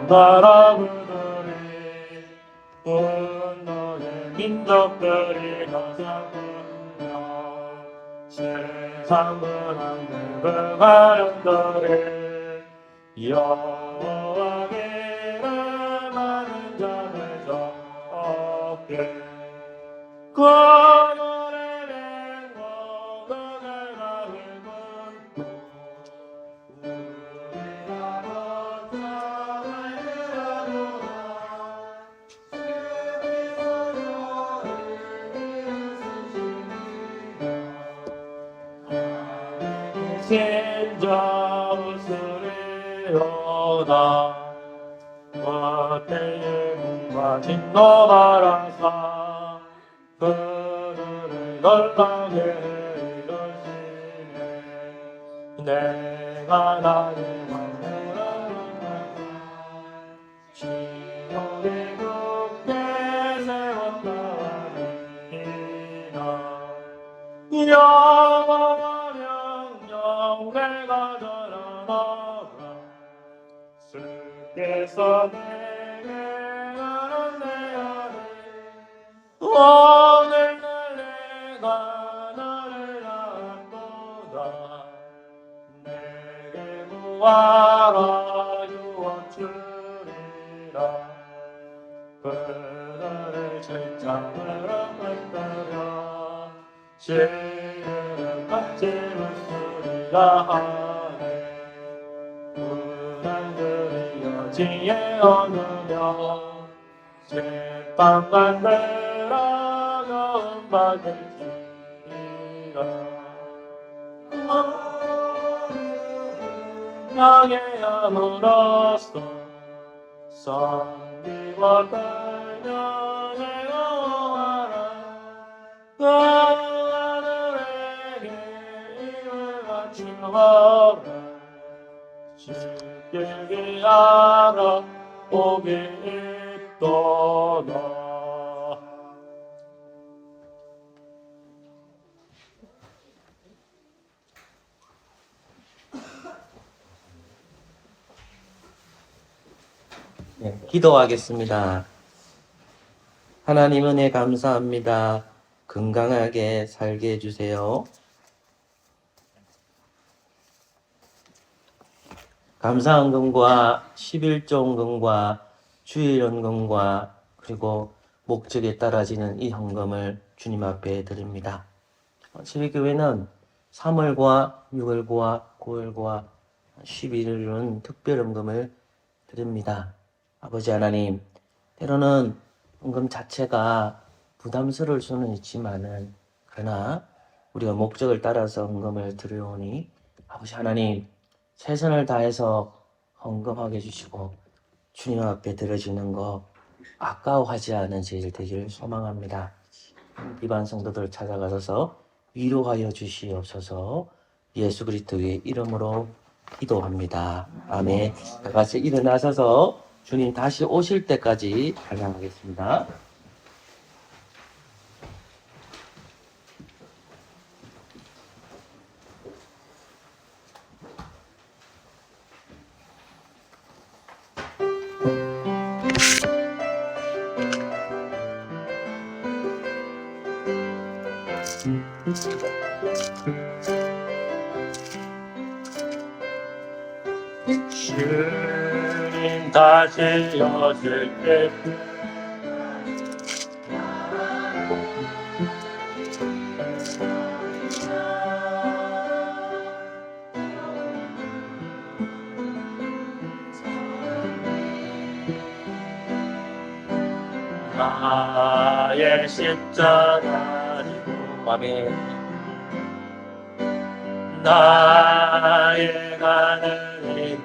나라 그들이 온 너의 민족들이 가자꾸나 세상 문안들 가련들이 여호와의 많은 자들 적게 그 노래를 고백을 하는 신자 웃으리로다 겉에 문과 진노 바라사 그들을 놀라게 이루시네 내가 나의 왕으로 시온의 국대 세웠다니라 여호와 명령 내가 전하노라 주께서 내게 하는 내 아들 오늘날 내가 너를 낳았도다 내게 구하라 유원 주리 그들의 책장으로 만들어 시르는 같이 웃으리라 하네 무당들이 여지에 얻으며 제빵 만들어 넣은 받을지라 나의 영으로서 선비와 달며 내려와라 그 하늘에게 이를 맞추어라 쉽게 위하러 복이 있도다 네, 기도하겠습니다. 하나님 은혜 감사합니다. 건강하게 살게 해주세요. 감사헌금과 11조헌금과 주일헌금과 그리고 목적에 따라지는 이 헌금을 주님 앞에 드립니다. 저희 교회는 3월과 6월과 9월과 11월은 특별헌금을 드립니다. 아버지 하나님, 때로는 헌금 자체가 부담스러울 수는 있지만은 그러나 우리가 목적을 따라서 헌금을 드려오니 아버지 하나님 최선을 다해서 헌금하게 해주시고 주님 앞에 드려지는 거 아까워하지 않은 제일 되기를 소망합니다. 이반 성도들 찾아가셔서 위로하여 주시옵소서. 예수 그리스도의 이름으로 기도합니다. 아멘. 다 같이 일어나셔서 주님 다시 오실 때까지 찬양하겠습니다. 주님 다시 오실 때 나의 십자가 지고 아멘. 나의 가는 이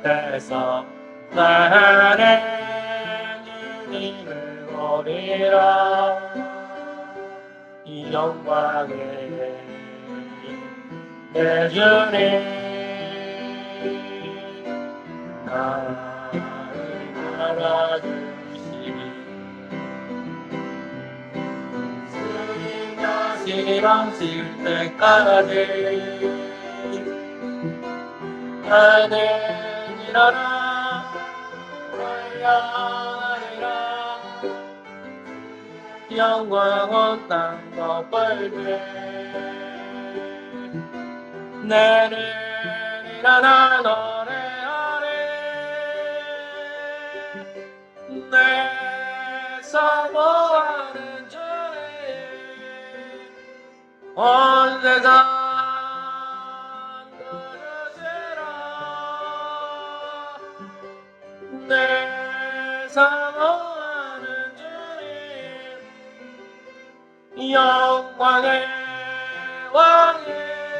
끝에서 나의 주님을 보리라 이 영광의 내 주님 나를 알아주시니 주님 다시 오실 때까지 나는 일어나 찬양하리라 영광은 땅과 벌게 나는 일어나 노래하리 내 사모하는 주님 온 세상 내 사모하는 주님 영광의 왕이시라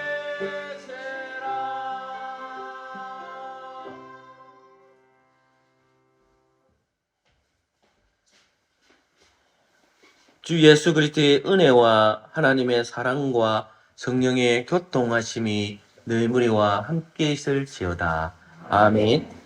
주 예수 그리스도의 은혜와 하나님의 사랑과 성령의 교통하심이 늘 무리와 함께 있을지어다. 아멘.